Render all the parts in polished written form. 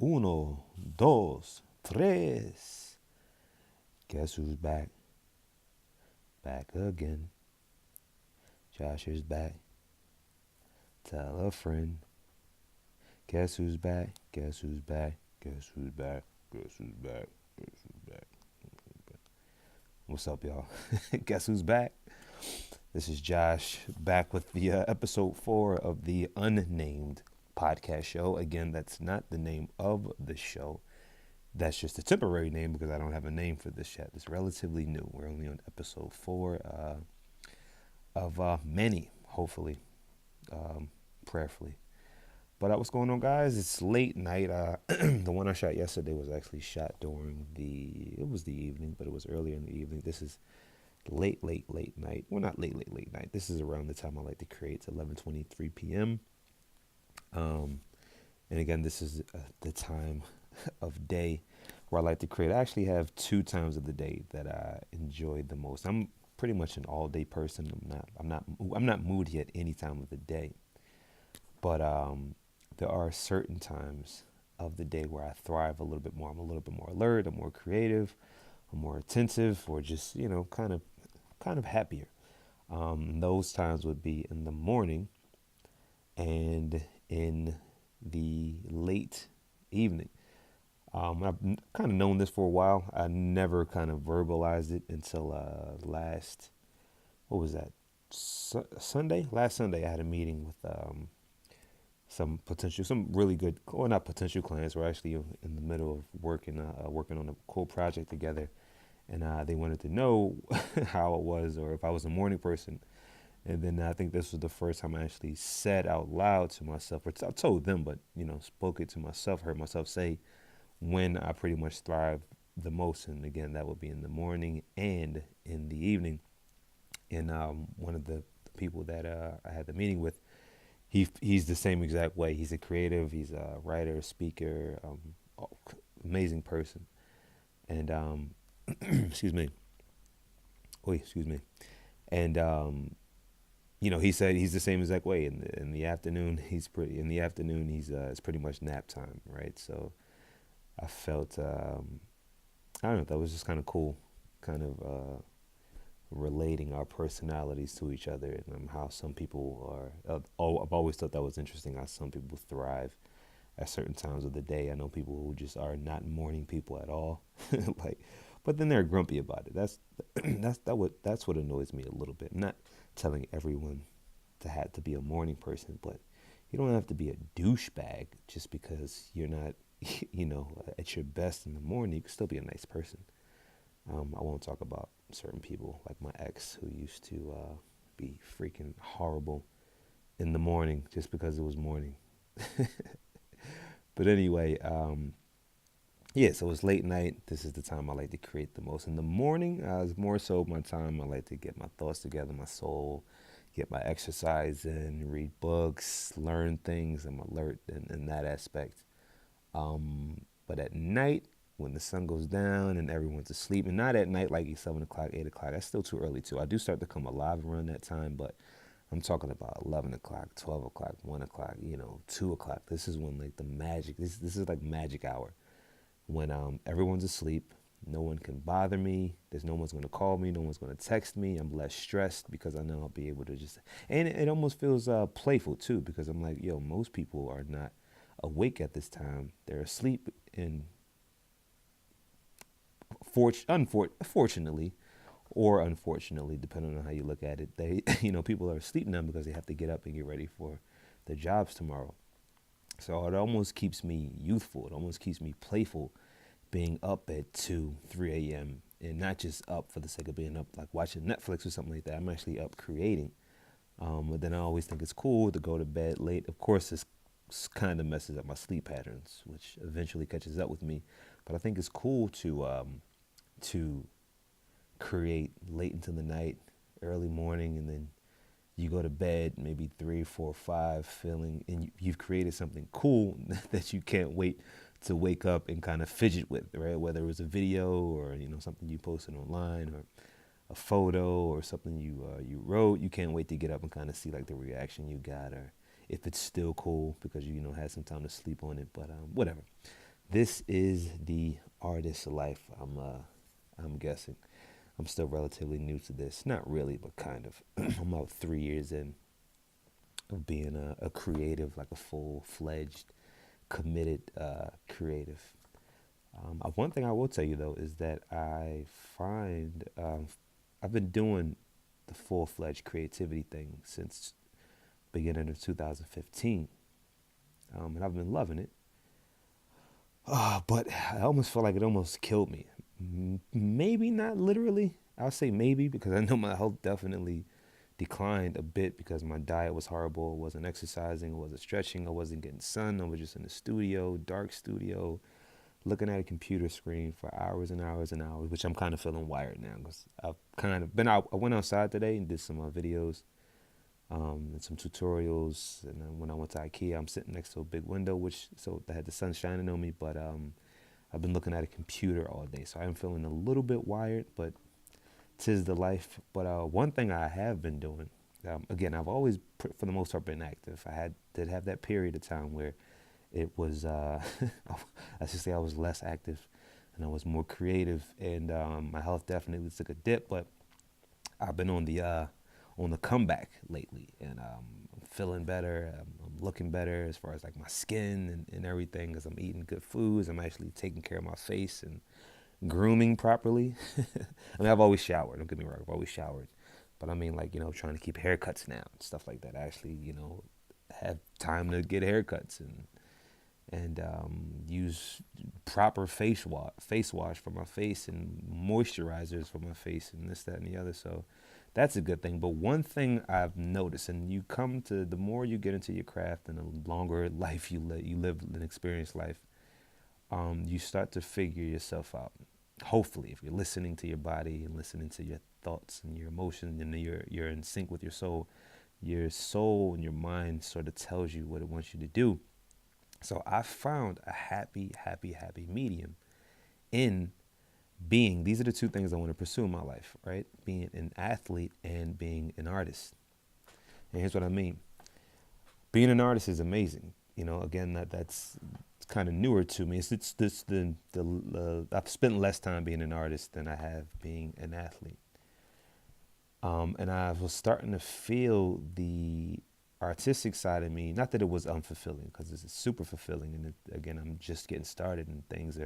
Uno, dos, tres. Guess who's back? Back again. Josh is back. Tell a friend. Guess who's back? Guess who's back? Guess who's back? Guess who's back? Guess who's back? What's up, y'all? Guess who's back? This is Josh back with the episode 4 of the Unnamed podcast show. Again, that's not the name of the show. That's just a temporary name because I don't have a name for this yet. It's relatively new. We're only on episode 4 of many, hopefully, prayerfully. But what's going on, guys? It's late night. The one I shot yesterday was actually shot during it was the evening, but it was earlier in the evening. This is late night. Well, not late night. This is around the time I like to create. It's 11:23 p.m. And again, this is the time of day where I like to create. I actually have 2 times of the day that I enjoy the most. I'm pretty much an all-day person. I'm not moody at any time of the day. But there are certain times of the day where I thrive a little bit more. I'm a little bit more alert. I'm more creative. I'm more attentive, or just kind of happier. Those times would be in the morning and in the late evening. I've kind of known this for a while. I never kind of verbalized it until what was that? Sunday? Last Sunday, I had a meeting with some really good, or not potential clients. We're actually in the middle of working on a cool project together. And they wanted to know how it was, or if I was a morning person. And then I think this was the first time I actually said out loud to myself, or I told them, but spoke it to myself, heard myself say when I pretty much thrive the most. And again, that would be in the morning and in the evening. And one of the people that I had the meeting with, he's the same exact way. He's a creative, he's a writer, speaker, amazing person. And excuse me. Oh, excuse me. And he said he's the same exact way. In the afternoon, it's pretty much nap time, right? So I felt I don't know, that was just kind of cool, kind of relating our personalities to each other, and how some people are. I've always thought that was interesting, how some people thrive at certain times of the day. I know people who just are not morning people at all, but then they're grumpy about it. That's what annoys me a little bit. I'm not telling everyone to have to be a morning person, but you don't have to be a douchebag just because you're not, at your best in the morning. You can still be a nice person. I won't talk about certain people, like my ex, who used to be freaking horrible in the morning just because it was morning. But anyway, yeah, so it's late night. This is the time I like to create the most. In the morning, is more so my time. I like to get my thoughts together, my soul, get my exercise in, read books, learn things. I'm alert in that aspect. But at night, when the sun goes down and everyone's asleep, and not at night like 7 o'clock, 8 o'clock, that's still too early too. I do start to come alive around that time, but I'm talking about 11 o'clock, 12 o'clock, 1 o'clock, 2 o'clock. This is when like the magic, this is like magic hour, when everyone's asleep. No one can bother me. There's no one's going to call me. No one's going to text me. I'm less stressed because I know I'll be able to just, and it almost feels playful too, because I'm like, most people are not awake at this time. They're asleep, and fortunately, or unfortunately, depending on how you look at it, they, people are asleep now because they have to get up and get ready for their jobs tomorrow. So it almost keeps me youthful. It almost keeps me playful, being up at 2, 3 a.m. and not just up for the sake of being up, like watching Netflix or something like that. I'm actually up creating. But then I always think it's cool to go to bed late. Of course, this kind of messes up my sleep patterns, which eventually catches up with me. But I think it's cool to create late into the night, early morning, and then you go to bed maybe 3, 4, 5, feeling, and you've created something cool that you can't wait to wake up and kind of fidget with, right? Whether it was a video, or something you posted online, or a photo, or something you wrote. You can't wait to get up and kind of see like the reaction you got, or if it's still cool because you know had some time to sleep on it. But whatever. This is the artist life. I'm guessing. I'm still relatively new to this. Not really, but kind of. I'm about 3 years in of being a creative, like a full fledged, committed creative. One thing I will tell you though is that I find I've been doing the full fledged creativity thing since beginning of 2015, and I've been loving it. But I almost feel like it almost killed me. Maybe not literally. I'll say maybe because I know my health definitely declined a bit because my diet was horrible. I wasn't exercising. I wasn't stretching. I wasn't getting sun. I was just in the studio, dark studio, looking at a computer screen for hours and hours and hours, which I'm kind of feeling wired now because I've kind of been out. I went outside today and did some videos and some tutorials. And then when I went to IKEA, I'm sitting next to a big window, which so that had the sun shining on me. But I've been looking at a computer all day, so I'm feeling a little bit wired, but 'tis the life. But one thing I have been doing, again, I've always, for the most part, been active. Did have that period of time where it was, I should say, I was less active and I was more creative, and my health definitely took a dip. But I've been on the comeback lately, and I'm feeling better. I'm looking better as far as like my skin and everything, because I'm eating good foods. I'm actually taking care of my face and grooming properly. I mean, I've always showered. Don't get me wrong, I've always showered, but I mean, like, trying to keep haircuts now and stuff like that. I actually, have time to get haircuts and use proper face wash for my face and moisturizers for my face and this, that, and the other. So that's a good thing. But one thing I've noticed, and you come to, the more you get into your craft and the longer life you live and experience life, you start to figure yourself out. Hopefully, if you're listening to your body and listening to your thoughts and your emotions, and you're in sync with your soul and your mind sort of tells you what it wants you to do. So I found a happy medium in being. These are the two things I want to pursue in my life, right? Being an athlete and being an artist. And here's what I mean. Being an artist is amazing. Again, that's kind of newer to me. It's this the I've spent less time being an artist than I have being an athlete. And I was starting to feel the artistic side of me. Not that it was unfulfilling, because it's super fulfilling. And again, I'm just getting started, and things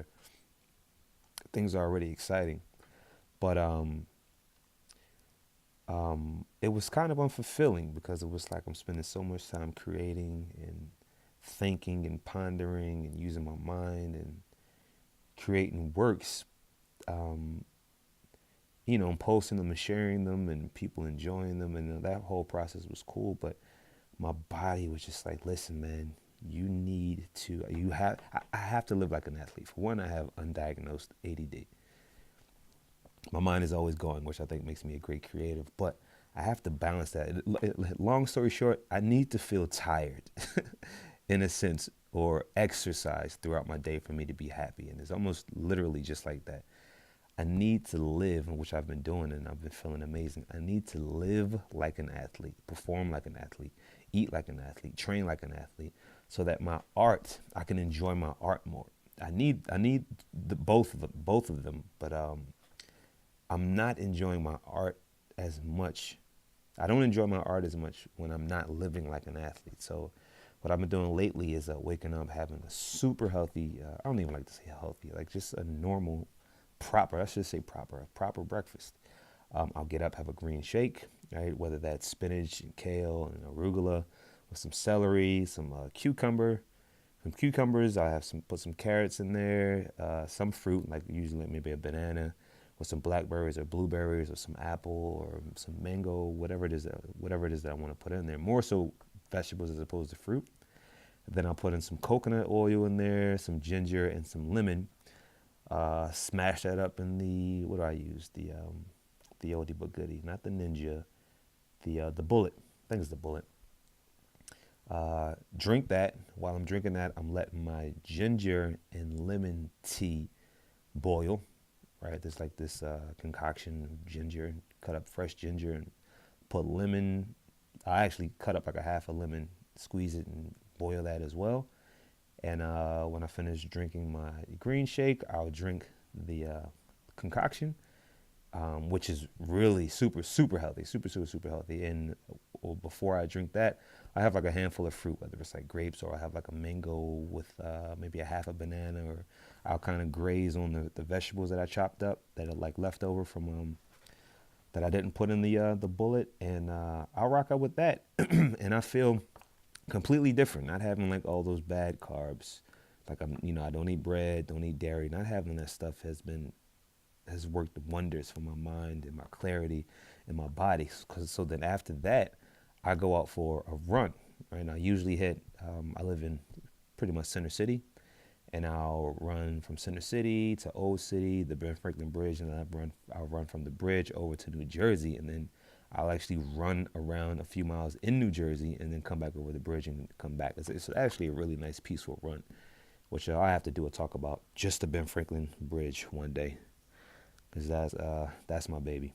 are already exciting. But it was kind of unfulfilling because it was like I'm spending so much time creating and thinking and pondering and using my mind and creating works, and posting them and sharing them and people enjoying them, and that whole process was cool. But my body was just like, listen, man, I have to live like an athlete. For one, I have undiagnosed ADD. My mind is always going, which I think makes me a great creative, but I have to balance that. Long story short, I need to feel tired in a sense, or exercise throughout my day for me to be happy. And it's almost literally just like that. I need to live, which I've been doing, and I've been feeling amazing. I need to live like an athlete, perform like an athlete, eat like an athlete, train like an athlete, so that I can enjoy my art more. I need both of them, but I'm not enjoying my art as much. I don't enjoy my art as much when I'm not living like an athlete. So what I've been doing lately is waking up, having a super healthy, I don't even like to say healthy, like just a normal, proper, I should say proper, a proper breakfast. I'll get up, have a green shake, right? Whether that's spinach and kale and arugula with some celery, some cucumbers. I have put some carrots in there, some fruit, like usually maybe a banana with some blackberries or blueberries or some apple or some mango, whatever it is that I want to put in there. More so vegetables as opposed to fruit. Then I'll put in some coconut oil in there, some ginger and some lemon. Smash that up in what do I use? The oldie but goodie, not the Ninja, the Bullet. I think it's the Bullet. Drink that. While I'm drinking that, I'm letting my ginger and lemon tea boil. Right, there's like this concoction of ginger, cut up fresh ginger and put lemon. I actually cut up like a half a lemon, squeeze it and boil that as well. And when I finish drinking my green shake, I'll drink the concoction, which is really super, super healthy, super, super, super healthy. And before I drink that, I have like a handful of fruit, whether it's like grapes or I have like a mango with maybe a half a banana, or I'll kind of graze on the vegetables that I chopped up that are like leftover from that I didn't put in the bullet, and I'll rock out with that, and I feel completely different. Not having like all those bad carbs, like I don't eat bread, don't eat dairy. Not having that stuff has worked wonders for my mind and my clarity and my body. Cause so then after that, I go out for a run. Right, and I usually hit. I live in pretty much Center City, and I'll run from Center City to Old City, the Ben Franklin Bridge, and I'll run from the bridge over to New Jersey, and then I'll actually run around a few miles in New Jersey, and then come back over the bridge and come back. It's actually a really nice, peaceful run, which I have to do a talk about just the Ben Franklin Bridge one day, because that's my baby.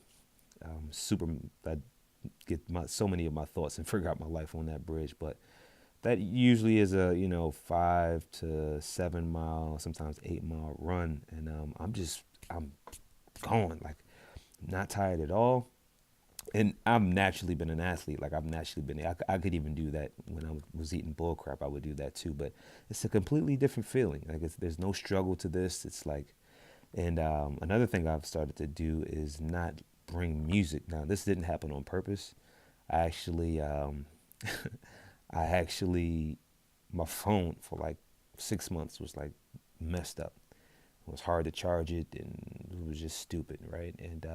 Super, I get so many of my thoughts and figure out my life on that bridge, but that usually is a 5 to 7 mile, sometimes 8 mile run, and I'm going like not tired at all. And I've naturally been an athlete. Like I've naturally been, I could even do that when I was eating bull crap. I would do that too. But it's a completely different feeling. Like there's no struggle to this. It's like, and another thing I've started to do is not bring music. Now this didn't happen on purpose. I actually, I actually, my phone for like 6 months was like messed up. It was hard to charge it, and it was just stupid, right? And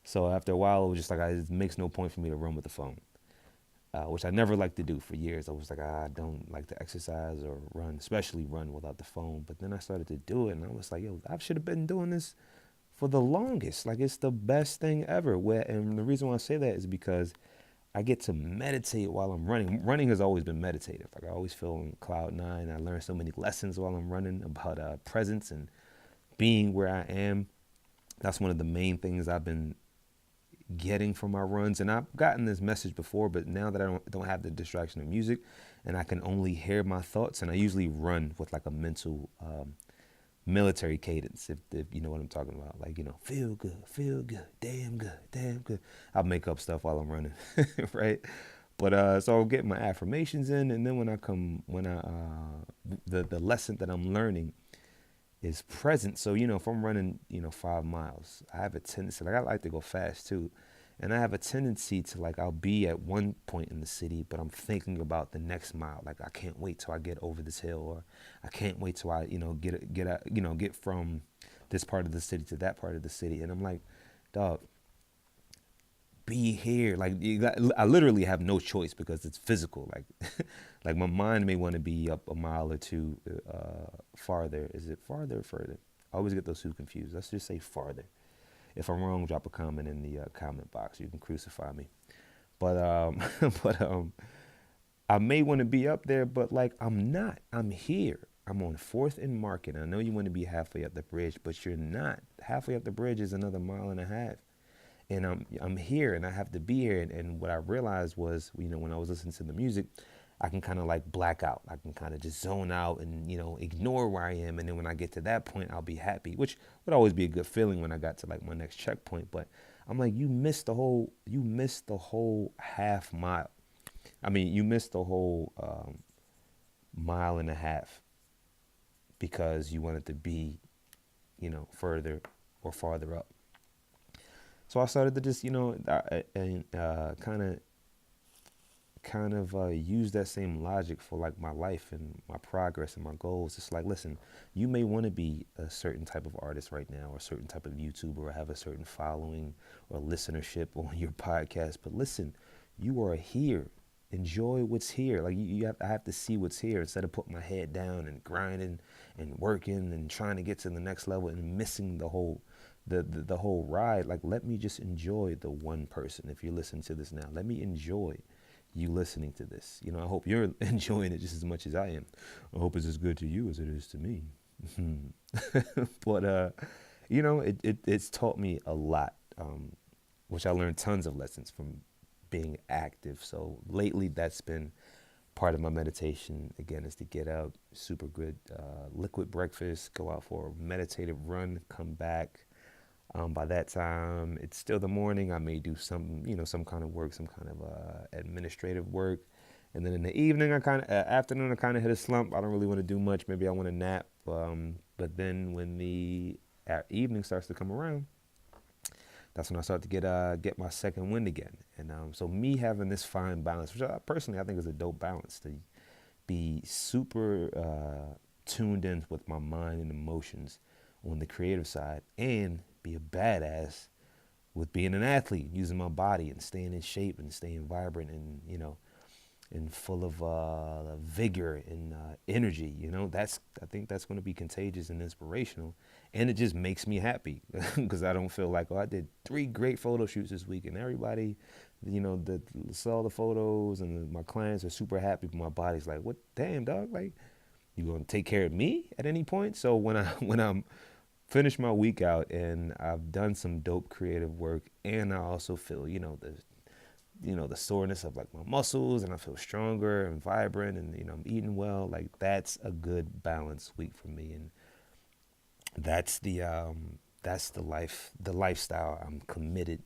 so after a while, it was just like it makes no point for me to run with the phone, which I never liked to do for years. I was like, I don't like to exercise or run, especially run without the phone. But then I started to do it, and I was like, yo, I should have been doing this for the longest. Like it's the best thing ever. And the reason why I say that is because I get to meditate while I'm running. Running has always been meditative. Like I always feel on cloud nine. I learn so many lessons while I'm running about presence and being where I am. That's one of the main things I've been getting from my runs. And I've gotten this message before, but now that I don't have the distraction of music and I can only hear my thoughts, and I usually run with like a mental military cadence, if you know what I'm talking about. Like, feel good, damn good, damn good. I'll make up stuff while I'm running, right? But so I'll get my affirmations in, and then the lesson that I'm learning is present. So, if I'm running, 5 miles, I have a tendency, like I like to go fast too. And I have a tendency to like, I'll be at one point in the city, but I'm thinking about the next mile. Like I can't wait till I get over this hill, or I can't wait till I, get from this part of the city to that part of the city. And I'm like, dog, be here. Like I literally have no choice because it's physical. Like, like my mind may want to be up a mile or two farther. Is it farther or further? I always get those two confused. Let's just say farther. If I'm wrong, drop a comment in the comment box. You can crucify me. But but I may want to be up there, but like I'm not. I'm here. I'm on 4th and Market. I know you want to be halfway up the bridge, but you're not. Halfway up the bridge is another mile and a half. And I'm here, and I have to be here. And what I realized was, when I was listening to the music, I can kind of like black out. I can kind of just zone out and, ignore where I am. And then when I get to that point, I'll be happy, which would always be a good feeling when I got to like my next checkpoint. But I'm like, you missed the whole half mile. I mean, you missed the whole mile and a half because you wanted to be, further or farther up. So I started to just, kind of use that same logic for like my life and my progress and my goals. It's like, listen, you may want to be a certain type of artist right now, or a certain type of YouTuber, or have a certain following or listenership on your podcast. But listen, you are here. Enjoy what's here. Like I have to see what's here instead of putting my head down and grinding and working and trying to get to the next level and missing the whole ride. Like, let me just enjoy the one person. If you're listening to this now, let me enjoy you listening to this. I hope you're enjoying it just as much as I am. I hope it's as good to you as it is to me. But it's taught me a lot, which I learned tons of lessons from being active. So lately, that's been Part of my meditation, again, is to get up, super good liquid breakfast, go out for a meditative run, come back. By that time, it's still the morning. I may do some, some kind of work, some kind of administrative work. And then in the evening, afternoon, I kind of hit a slump. I don't really want to do much. Maybe I want to nap. But then when the evening starts to come around, that's when I start to get my second wind again. And so me having this fine balance, which I personally I think is a dope balance, to be super tuned in with my mind and emotions on the creative side, and be a badass with being an athlete, using my body and staying in shape and staying vibrant and and full of vigor and energy. I think that's going to be contagious and inspirational, and it just makes me happy because I don't feel like, oh, I did 3 great photo shoots this week, and everybody, that saw the photos and my clients are super happy, but my body's like, what, damn dog, like you gonna take care of me at any point? So when I'm finished my week out and I've done some dope creative work, and I also feel the soreness of like my muscles, and I feel stronger and vibrant, and I'm eating well, like that's a good balanced week for me. And that's the lifestyle I'm committed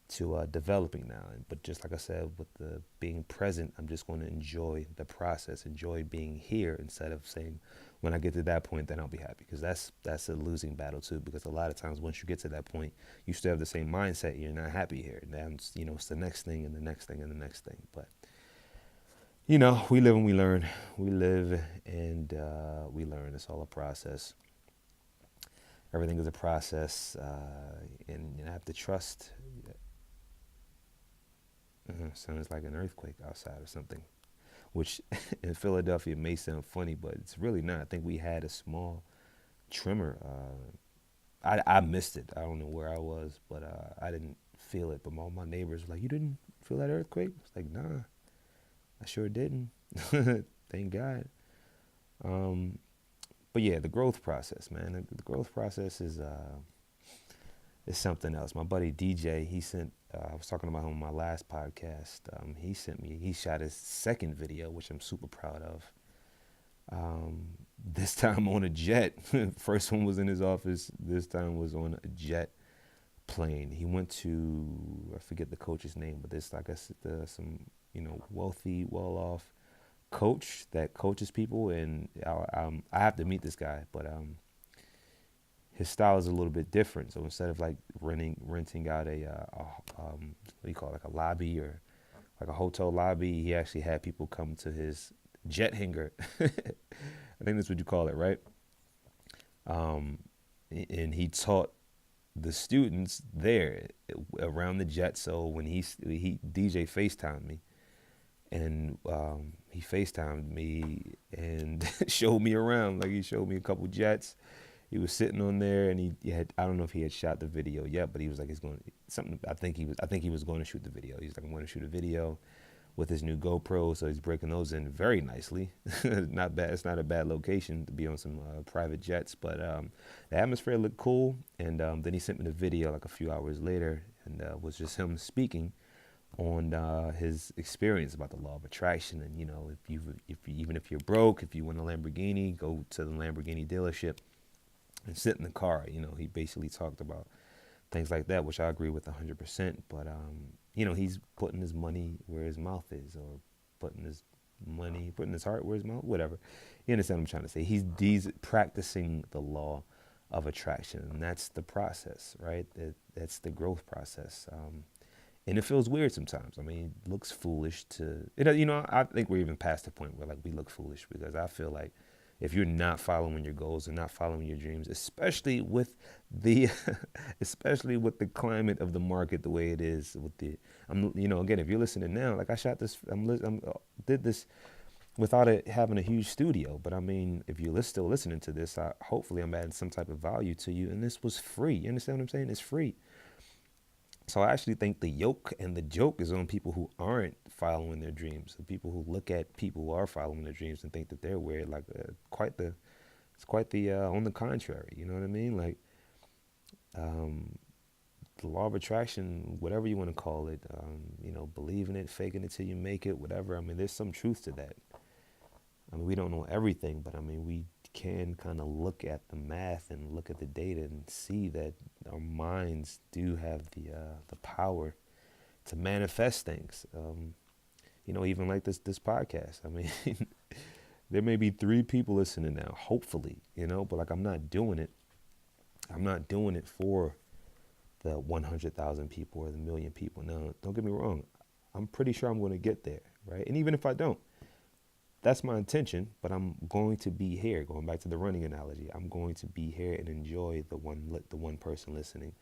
to developing now. But just like I said, with the being present, I'm just going to enjoy the process, enjoy being here, instead of saying when I get to that point, then I'll be happy. Because that's a losing battle too. Because a lot of times once you get to that point, you still have the same mindset. You're not happy here. And then it's the next thing and the next thing and the next thing. But we live and we learn. We live and we learn. It's all a process. Everything is a process, and I have to trust. Sounds like an earthquake outside or something, which in Philadelphia may sound funny, but it's really not. I think we had a small tremor. I missed it. I don't know where I was, but I didn't feel it. But all my neighbors were like, "You didn't feel that earthquake?" I was like, "Nah, I sure didn't." Thank God. Um, but yeah, the growth process, man. The growth process is something else. My buddy DJ, he sent. I was talking about him on my last podcast. He sent me. He shot his second video, which I'm super proud of. This time on a jet. First one was in his office. This time was on a jet plane. He went to, I forget the coach's name, but there's like some wealthy, well-off coach that coaches people, and I have to meet this guy, but his style is a little bit different. So instead of like renting out what do you call it, like a lobby or like a hotel lobby, he actually had people come to his jet hangar. I think that's what you call it, right? Um, and he taught the students there around the jet. So when he DJ FaceTimed me, and he FaceTimed me and showed me around. Like he showed me a couple jets. He was sitting on there, and he had, I don't know if he had shot the video yet, but he was like, he's going to something. I think he was going to shoot the video. He's like, I'm going to shoot a video with his new GoPro, so he's breaking those in very nicely. Not bad. It's not a bad location to be on some private jets, but the atmosphere looked cool. And then he sent me the video like a few hours later, and was just him speaking on his experience about the law of attraction. And even if you're broke, if you want a Lamborghini, go to the Lamborghini dealership and sit in the car. He basically talked about things like that, which I agree with 100%. But he's putting his money where his mouth is, or putting his heart where his mouth, whatever. You understand what I'm trying to say? He's practicing the law of attraction, and that's the process, right? That's the growth process. And it feels weird sometimes. I mean, it looks foolish to, I think we're even past the point where like we look foolish, because I feel like if you're not following your goals and not following your dreams, especially with the especially with the climate of the market the way it is, with the again, if you're listening now, like I shot this, did this without having a huge studio, but I mean, if you're still listening to this, hopefully I'm adding some type of value to you, and this was free. You understand what I'm saying? It's free. So I actually think the yoke and the joke is on people who aren't following their dreams. The people who look at people who are following their dreams and think that they're weird. Like it's quite the on the contrary. You know what I mean? Like the law of attraction, whatever you want to call it, believing it, faking it till you make it, whatever. I mean, there's some truth to that. I mean, we don't know everything, but I mean, we can kind of look at the math and look at the data and see that our minds do have the power to manifest things. Even like this podcast. I mean, there may be 3 people listening now, hopefully, but like I'm not doing it. I'm not doing it for the 100,000 people or the million people. Now, don't get me wrong. I'm pretty sure I'm going to get there, right? And even if I don't, that's my intention, but I'm going to be here. Going back to the running analogy, I'm going to be here and enjoy the one person listening,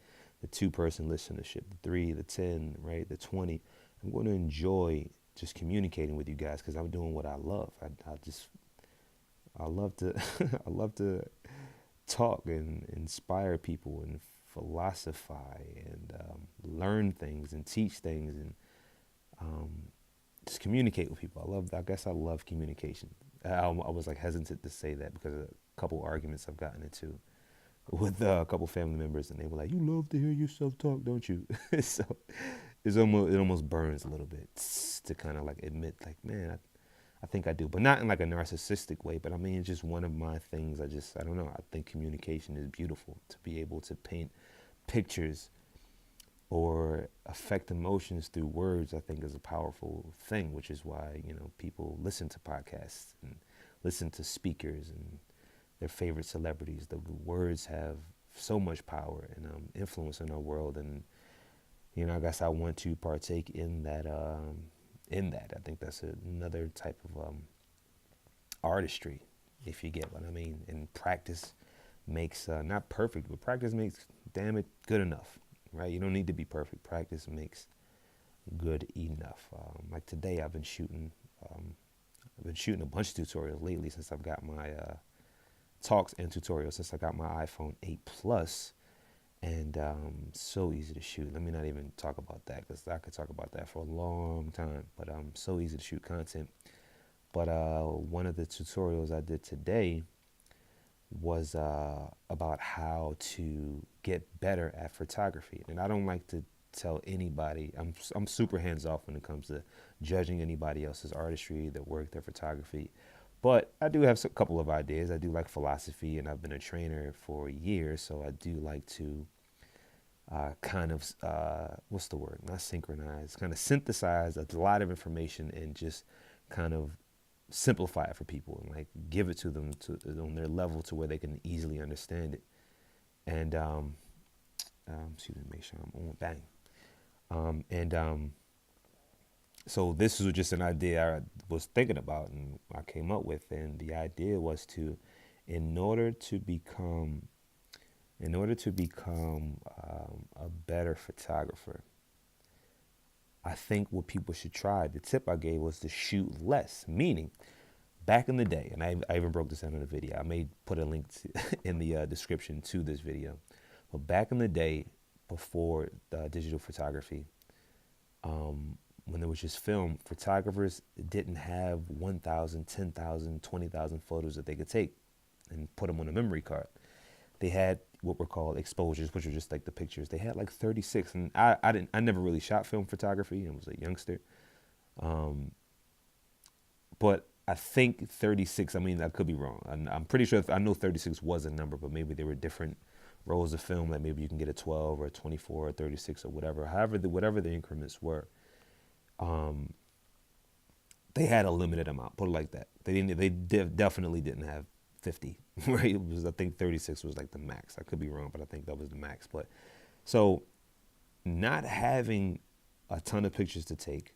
the 2-person listenership, the 3, the 10, right, the 20. I'm going to enjoy just communicating with you guys because I'm doing what I love. I love to I love to talk and inspire people and philosophize and learn things and teach things and just communicate with people. I guess I love communication. I was like hesitant to say that because of a couple arguments I've gotten into with a couple family members, and they were like, "You love to hear yourself talk, don't you?" So it almost burns a little bit to kind of like admit, like, man, I think I do, but not in like a narcissistic way. But I mean, it's just one of my things. I don't know. I think communication is beautiful. To be able to paint pictures or affect emotions through words, I think is a powerful thing, which is why, people listen to podcasts and listen to speakers and their favorite celebrities. The words have so much power and influence in our world. And, I guess I want to partake in that. I think that's another type of artistry, if you get what I mean. And practice makes, not perfect, but practice makes, damn it, good enough. Right? You don't need to be perfect. Practice makes good enough. Like today, I've been shooting a bunch of tutorials lately since I've got my talks and tutorials since I got my iPhone 8 Plus, and so easy to shoot. Let me not even talk about that because I could talk about that for a long time. But so easy to shoot content. But one of the tutorials I did today was about how to get better at photography. And I don't like to tell anybody, I'm super hands off when it comes to judging anybody else's artistry, their work, their photography. But I do have a couple of ideas. I do like philosophy, and I've been a trainer for years, so I do like to what's the word? Not synchronize, kind of synthesize a lot of information and just kind of simplify it for people and like give it to them on their level to where they can easily understand it. And excuse me, make sure I'm on bang. So this was just an idea I was thinking about and I came up with, and the idea was to, in order to become a better photographer, I think what people should try, the tip I gave was to shoot less, meaning back in the day, and I even broke this down in a video. I may put a link in the description to this video. But back in the day, before digital photography, when there was just film, photographers didn't have 1,000, 10,000, 20,000 photos that they could take and put them on a memory card. They had what were called exposures, which were just like the pictures. They had like 36, and I never really shot film photography. I was a youngster, but I think 36. I mean, I could be wrong. I'm pretty sure. I know 36 was a number, but maybe there were different rolls of film. Like maybe you can get a 12 or a 24 or 36 or whatever. However, whatever the increments were, they had a limited amount. Put it like that. They definitely didn't have 50. Right? It was, I think 36 was like the max. I could be wrong, but I think that was the max. But so not having a ton of pictures to take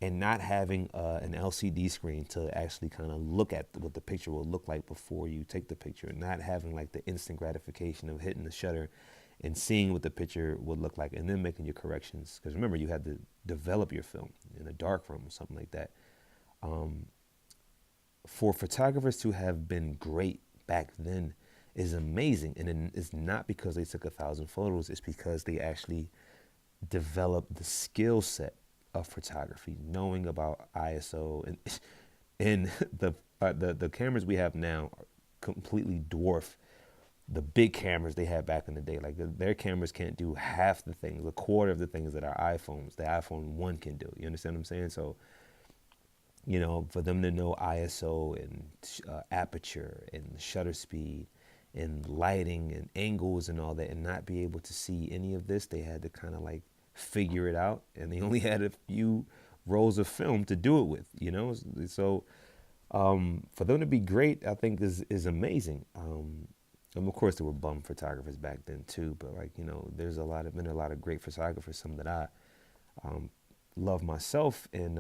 and not having an LCD screen to actually kind of look at what the picture will look like before you take the picture, and not having like the instant gratification of hitting the shutter and seeing what the picture would look like and then making your corrections. Because remember, you had to develop your film in a dark room or something like that. For photographers to have been great back then is amazing. And it's not because they took 1,000 photos. It's because they actually developed the skill set of photography, knowing about ISO. And the cameras we have now completely dwarf the big cameras they had back in the day. Like their cameras can't do half the things, a quarter of the things that our iPhones, the iPhone 1 can do. You understand what I'm saying? So, for them to know ISO and aperture and shutter speed and lighting and angles and all that, and not be able to see any of this, they had to kind of like figure it out, and they only had a few rolls of film to do it with. So for them to be great, I think is amazing. And of course, there were bum photographers back then too, but like there's been a lot of great photographers, some that I um, love myself, and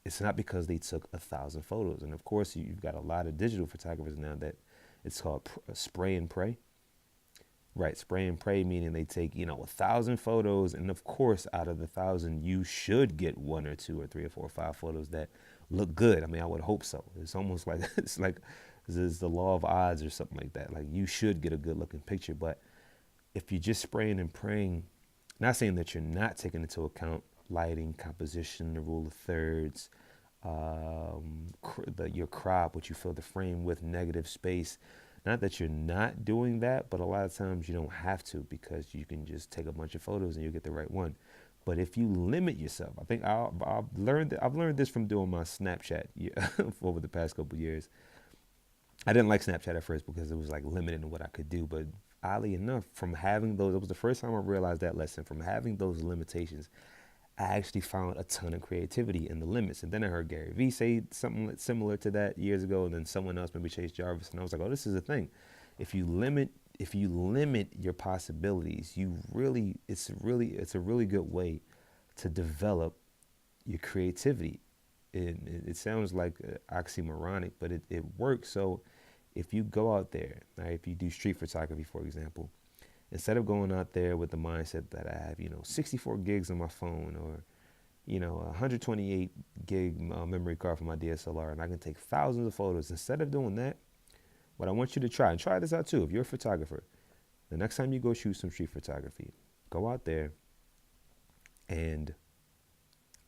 it's not because they took 1,000 photos. And of course, you've got a lot of digital photographers now that it's called spray and pray. Right, spray and pray, meaning they take 1,000 photos, and of course, out of the 1,000, you should get one or two or three or four or five photos that look good. I mean, I would hope so. It's almost like it's like it's the law of odds or something like that. Like you should get a good looking picture, but if you're just spraying and praying, not saying that you're not taking into account lighting, composition, the rule of thirds, your crop, what you fill the frame with, negative space. Not that you're not doing that, but a lot of times you don't have to, because you can just take a bunch of photos and you get the right one. But if you limit yourself, I think I've learned this from doing my Snapchat over the past couple of years. I didn't like Snapchat at first because it was like limited in what I could do, but oddly enough, from having those, it was the first time I realized that lesson. From having those limitations, I actually found a ton of creativity in the limits. And then I heard Gary Vee say something similar to that years ago, and then someone else, maybe Chase Jarvis, and I was like, oh, this is a thing. If you limit your possibilities, it's a really good way to develop your creativity. It sounds like oxymoronic, but it works. So if you go out there, right, if you do street photography, for example, instead of going out there with the mindset that I have, 64 gigs on my phone, or, 128 gig memory card for my DSLR, and I can take thousands of photos. Instead of doing that, what I want you to try, and try this out too, if you're a photographer, the next time you go shoot some street photography, go out there and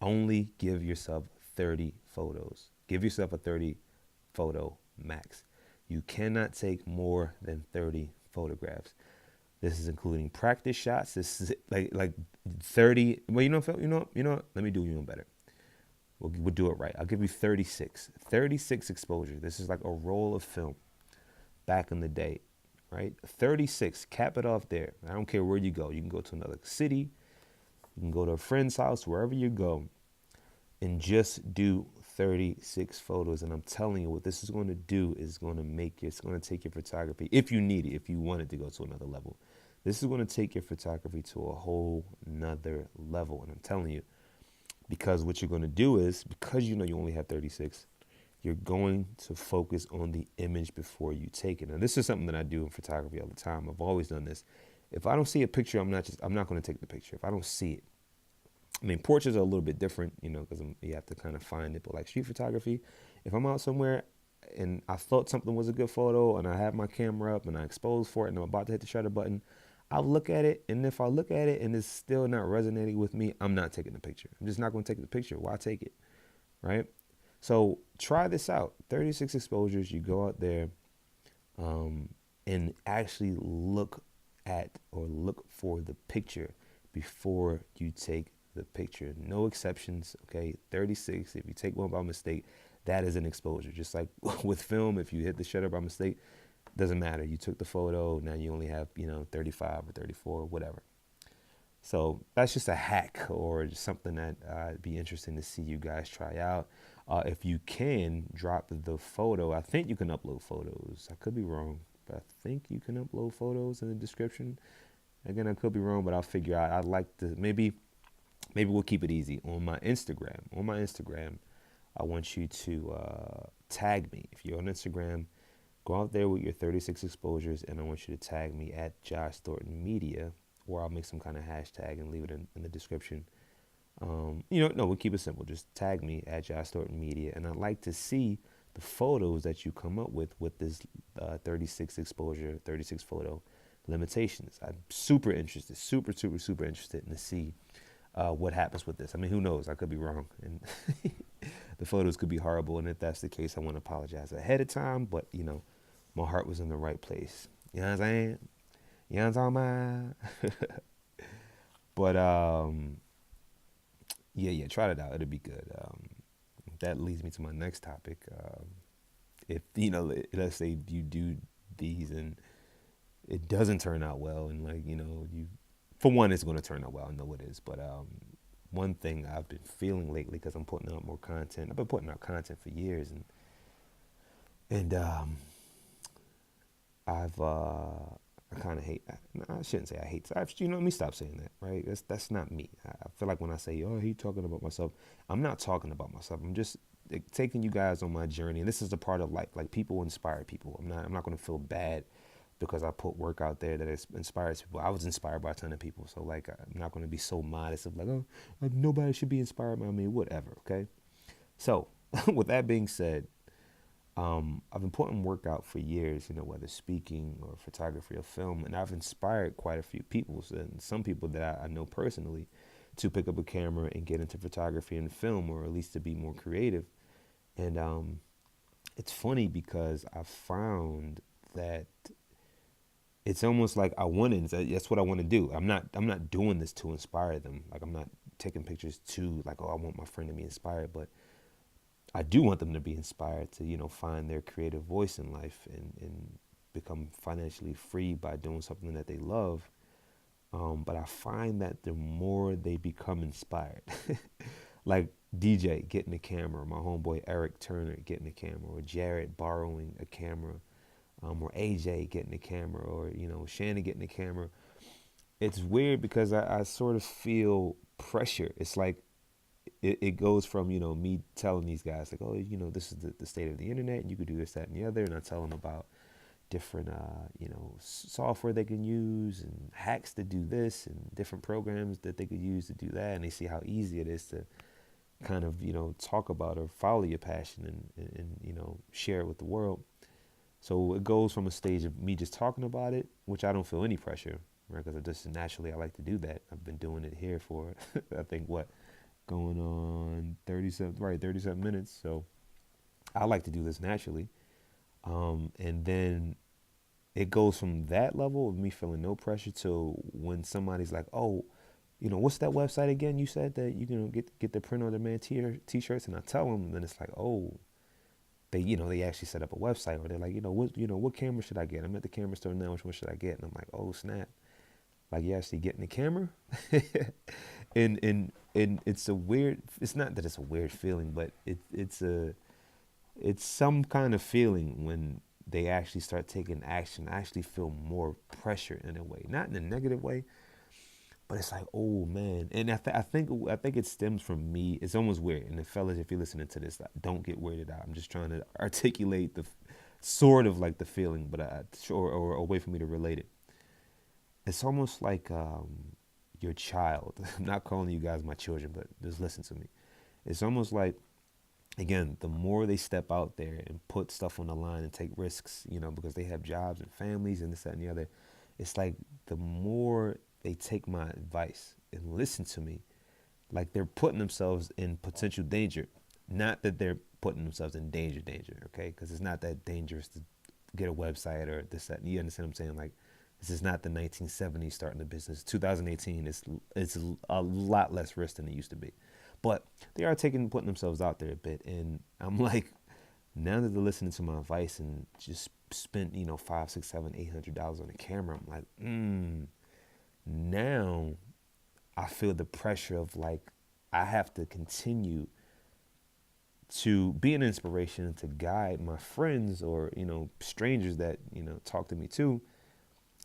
only give yourself 30 photos. Give yourself a 30 photo max. You cannot take more than 30 photographs. This is including practice shots. This is like 30. Well, let me do you one better. We'll do it right. I'll give you 36 exposures. This is like a roll of film back in the day, right? 36, cap it off there. I don't care where you go. You can go to another city. You can go to a friend's house, wherever you go, and just do 36 photos. And I'm telling you, what this is going to do is it's going to take your photography, if you need it, if you want it to go to another level. This is going to take your photography to a whole nother level. And I'm telling you, because what you're going to do is, because you only have 36, you're going to focus on the image before you take it. Now, this is something that I do in photography all the time. I've always done this. If I don't see a picture, I'm not going to take the picture. If I don't see it. I mean, portraits are a little bit different, because you have to kind of find it. But like street photography, if I'm out somewhere and I thought something was a good photo and I have my camera up and I expose for it and I'm about to hit the shutter button, I'll look at it. And if I look at it and it's still not resonating with me, I'm not taking the picture. I'm just not going to take the picture. Why take it? Right? So try this out. 36 exposures. You go out there and actually look for the picture before you take the picture. No exceptions. Okay. 36. If you take one by mistake, that is an exposure. Just like with film, if you hit the shutter by mistake, doesn't matter. You took the photo. Now you only have, 35 or 34, whatever. So that's just a hack, or just something that it'd be interesting to see you guys try out. If you can, drop the photo. I think you can upload photos. I could be wrong, but I think you can upload photos in the description. Again, I could be wrong, but I'll figure out. I'd like to maybe we'll keep it easy on my Instagram. On my Instagram, I want you to tag me. If you're on Instagram, go out there with your 36 exposures, and I want you to tag me at Josh Thornton Media, or I'll make some kind of hashtag and leave it in the description. No, we'll keep it simple. Just tag me at Josh Thornton Media, and I'd like to see the photos that you come up with this 36 exposure, 36 photo limitations. I'm super interested, super interested to see what happens with this. I mean, who knows? I could be wrong, and the photos could be horrible. And if that's the case, I want to apologize ahead of time. But my heart was in the right place. You know what I'm saying? You know what I'm talking about? But yeah, yeah, try it out. It'll be good. That leads me to my next topic. If let's say you do these and it doesn't turn out well, and like you, for one, it's going to turn out well. I know it is, but one thing I've been feeling lately because I'm putting out more content. I've been putting out content for years, and I've I kind of hate. No, I shouldn't say I hate. Let me stop saying that. Right? That's not me. I feel like when I say, "Oh, he talking about myself," I'm not talking about myself. I'm just like, taking you guys on my journey, and this is a part of life. Like people inspire people. I'm not going to feel bad because I put work out there that inspires people. I was inspired by a ton of people, so like I'm not going to be so modest of like, oh, nobody should be inspired by me. Whatever. Okay. So with that being said, I've been putting work out for years, whether speaking or photography or film, and I've inspired quite a few people, and some people that I know personally, to pick up a camera and get into photography and film, or at least to be more creative. And it's funny because I found that it's almost like I want to. That's what I want to do. I'm not doing this to inspire them. Like I'm not taking pictures to like, oh, I want my friend to be inspired, but I do want them to be inspired to, find their creative voice in life and become financially free by doing something that they love. But I find that the more they become inspired, like DJ getting a camera, my homeboy Eric Turner getting a camera, or Jared borrowing a camera, or AJ getting a camera, or Shannon getting a camera. It's weird because I sort of feel pressure. It's like it goes from me telling these guys like, oh, this is the state of the internet and you could do this, that, and the other, and I tell them about different software they can use and hacks to do this and different programs that they could use to do that, and they see how easy it is to kind of talk about or follow your passion and share it with the world. So it goes from a stage of me just talking about it, which I don't feel any pressure, right? Because I just naturally I like to do that. I've been doing it here for I think what, going on 37 minutes. So I like to do this naturally. And then it goes from that level of me feeling no pressure to when somebody's like, oh, what's that website again? You said that you can get the print on demand t-shirts, and I tell them, then it's like, oh, they actually set up a website, or they're like, what camera should I get? I'm at the camera store now. Which one should I get? And I'm like, oh snap! Like you actually getting the camera, and it's a weird. It's not that it's a weird feeling, but it's some kind of feeling when they actually start taking action. I actually feel more pressure in a way, not in a negative way, but it's like, oh man. And I think it stems from me. It's almost weird. And the fellas, if you're listening to this, don't get weirded out. I'm just trying to articulate the sort of like the feeling, but or a way for me to relate it. It's almost like your child. I'm not calling you guys my children, but just listen to me. It's almost like, again, the more they step out there and put stuff on the line and take risks, because they have jobs and families and this, that, and the other, it's like the more they take my advice and listen to me, like they're putting themselves in potential danger. Not that they're putting themselves in danger, okay? Because it's not that dangerous to get a website or this, that. You understand what I'm saying? Like, this is not the 1970s starting a business. 2018 it's a lot less risk than it used to be. But they are putting themselves out there a bit. And I'm like, now that they're listening to my advice and just spent, five, six, seven, $800 on a camera, I'm like, now I feel the pressure of like, I have to continue to be an inspiration to guide my friends or, strangers that, talk to me too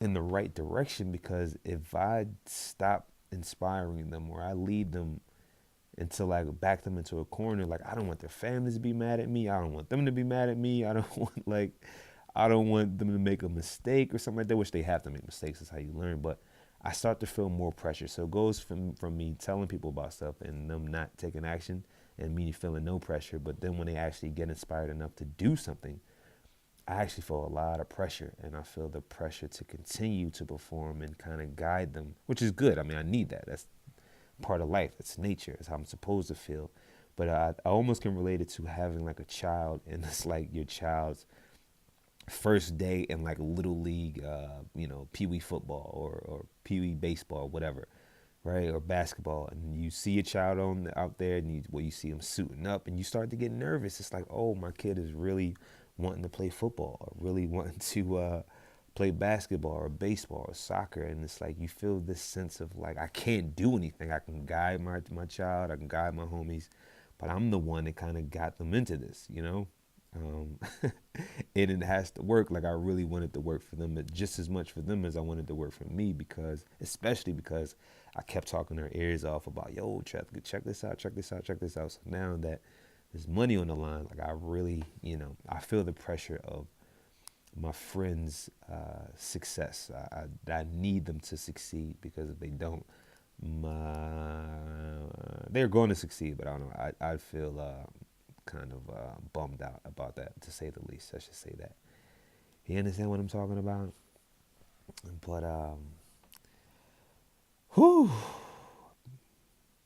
in the right direction. Because if I stop inspiring them or I lead them until I back them into a corner, like I don't want their families to be mad at me. I don't want them to be mad at me. I don't want them to make a mistake or something like that, which they have to make mistakes. That's how you learn. But I start to feel more pressure. So it goes from me telling people about stuff and them not taking action and me feeling no pressure. But then when they actually get inspired enough to do something, I actually feel a lot of pressure, and I feel the pressure to continue to perform and kind of guide them, which is good. I mean, I need that. That's part of life. It's nature. It's how I'm supposed to feel. But I almost can relate it to having like a child, and it's like your child's first day in like little league, pee wee football or pee wee baseball, whatever, right? Or basketball, and you see a child out there, and you see them suiting up, and you start to get nervous. It's like, oh, my kid is really wanting to play football, or really wanting to play basketball or baseball or soccer, and it's like you feel this sense of like, I can't do anything. I can guide my child, I can guide my homies, but I'm the one that kind of got them into this. Um, and it has to work. Like I really wanted to work for them, but just as much for them as I wanted to work for me, especially because I kept talking their ears off about, yo, check this out, check this out, check this out. So now that there's money on the line, like I really, I feel the pressure of my friends' success. I need them to succeed, because if they don't, they're going to succeed. But I don't know. I feel kind of bummed out about that, to say the least. I should say that. You understand what I'm talking about? But whew,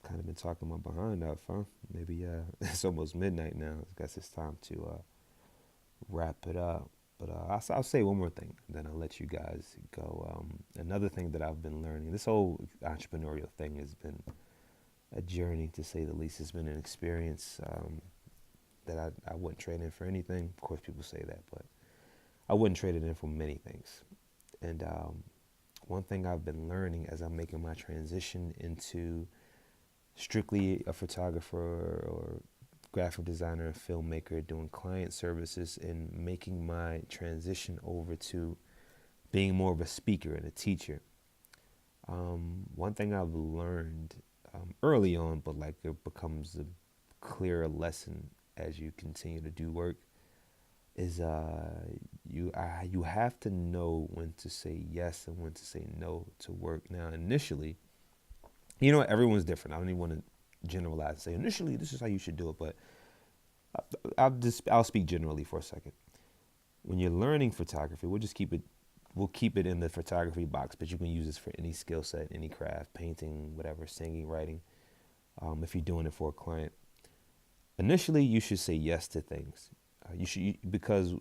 kind of been talking my behind off, huh? Maybe it's almost midnight now. I guess it's time to wrap it up. But I'll say one more thing, then I'll let you guys go. Another thing that I've been learning, this whole entrepreneurial thing has been a journey, to say the least. It's been an experience that I wouldn't trade in for anything. Of course, people say that, but I wouldn't trade it in for many things. And one thing I've been learning as I'm making my transition into strictly a photographer or graphic designer and filmmaker, doing client services, and making my transition over to being more of a speaker and a teacher. One thing I've learned early on, but like it becomes a clearer lesson as you continue to do work, is you have to know when to say yes and when to say no to work. Now, initially, everyone's different. I don't even want to generalize and say initially this is how you should do it, but I'll speak generally for a second. When you're learning photography, we'll keep it in the photography box, but you can use this for any skill set, any craft, painting, whatever, singing, writing. If you're doing it for a client, initially you should say yes to things. Because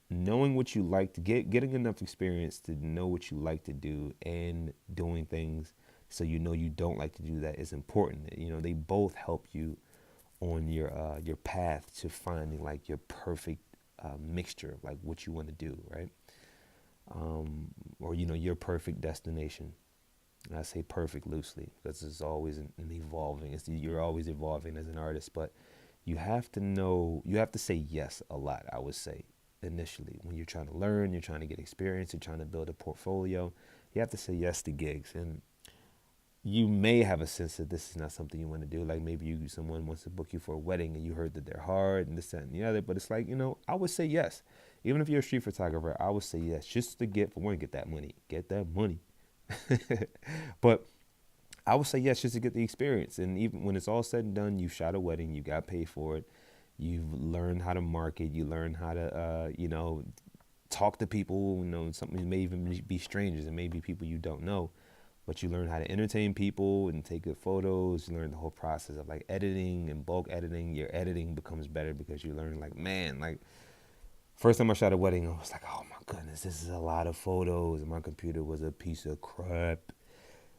knowing what you like to getting enough experience to know what you like to do, and doing things so you don't like to do that, is important. They both help you on your path to finding like your perfect mixture of like what you want to do, right? Or your perfect destination. And I say perfect loosely, because it's always an evolving. You're always evolving as an artist, but you have to say yes a lot, I would say, initially. When you're trying to learn, you're trying to get experience, you're trying to build a portfolio, you have to say yes to gigs. And you may have a sense that this is not something you want to do. Like maybe someone wants to book you for a wedding, and you heard that they're hard and this, that, and the other. But it's like, I would say yes. Even if you're a street photographer, I would say yes, just to get that money. Get that money. But I would say yes, just to get the experience. And even when it's all said and done, you shot a wedding, you got paid for it, you've learned how to market, you learn how to, talk to people. Something may even be strangers, and maybe people you don't know, but you learn how to entertain people and take good photos. You learn the whole process of like editing and bulk editing. Your editing becomes better because you learn like, man, like first time I shot a wedding, I was like, oh my goodness, this is a lot of photos. And my computer was a piece of crap.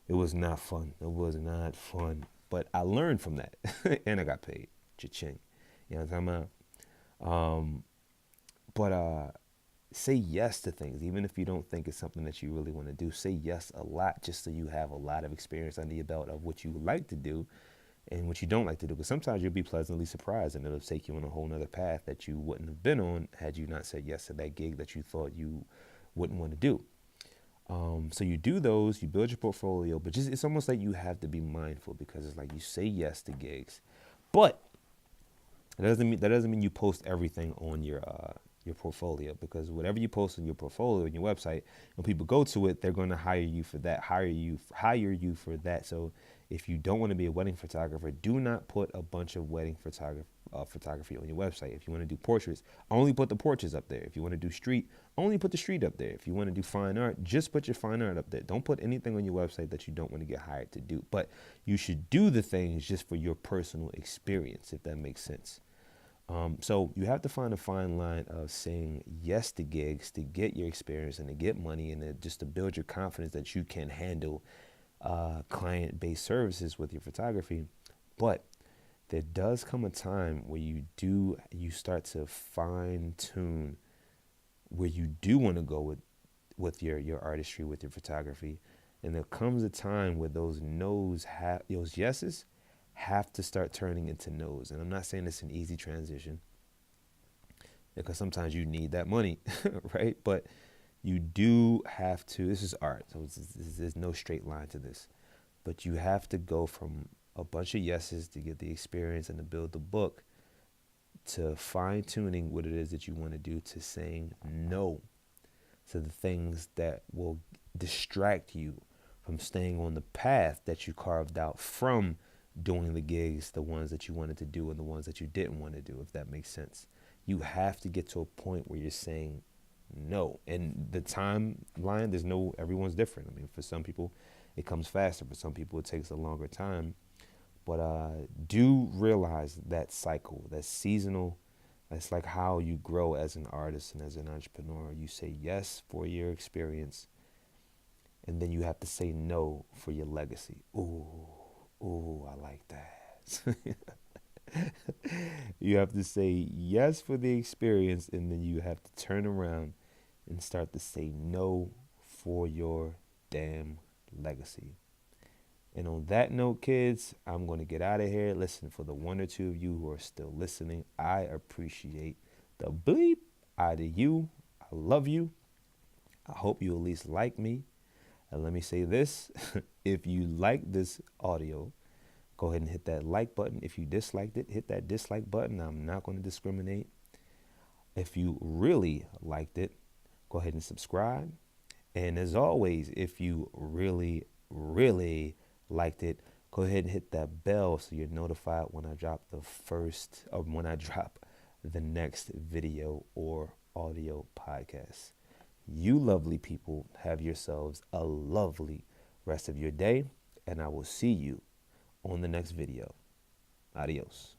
It was not fun. It was not fun. But I learned from that. And I got paid. Cha-ching. You know what I'm talking about? But say yes to things, even if you don't think it's something that you really want to do. Say yes a lot, just so you have a lot of experience under your belt of what you like to do and what you don't like to do. Because sometimes you'll be pleasantly surprised, and it'll take you on a whole nother path that you wouldn't have been on had you not said yes to that gig that you thought you wouldn't want to do. So you do those, you build your portfolio, but it's almost like you have to be mindful, because it's like you say yes to gigs, but that doesn't mean you post everything on your portfolio, because whatever you post on your portfolio and your website, when people go to it, they're going to hire you for that. So if you don't want to be a wedding photographer, do not put a bunch of wedding photography on your website. If you want to do portraits, only put the portraits up there. If you want to do street, only put the street up there. If you want to do fine art, just put your fine art up there. Don't put anything on your website that you don't want to get hired to do. But you should do the things just for your personal experience, if that makes sense. So you have to find a fine line of saying yes to gigs to get your experience and to get money and just to build your confidence that you can handle client-based services with your photography. But there does come a time where you start to fine tune where you do want to go with your artistry, with your photography. And there comes a time where those yeses have to start turning into no's. And I'm not saying it's an easy transition because sometimes you need that money, right? But you do have to, this is art, so there's no straight line to this, but you have to go from a bunch of yeses to get the experience and to build the book to fine tuning what it is that you want to do to saying no to the things that will distract you from staying on the path that you carved out from doing the gigs, the ones that you wanted to do and the ones that you didn't want to do, if that makes sense. You have to get to a point where you're saying no. And the timeline, everyone's different. I mean, for some people, it comes faster. For some people, it takes a longer time. But do realize that cycle, that seasonal. That's like how you grow as an artist and as an entrepreneur. You say yes for your experience, and then you have to say no for your legacy. Ooh, I like that. You have to say yes for the experience, and then you have to turn around and start to say no for your damn legacy. And on that note, kids, I'm going to get out of here. Listen, for the one or two of you who are still listening, I appreciate the bleep out of you. I love you. I hope you at least like me. And let me say this. If you like this audio, go ahead and hit that like button. If you disliked it, hit that dislike button. I'm not going to discriminate. If you really liked it, go ahead and subscribe. And as always, if you really, really liked it, go ahead and hit that bell so you're notified when I drop the next video or audio podcast. You lovely people have yourselves a lovely rest of your day, and I will see you on the next video. Adios.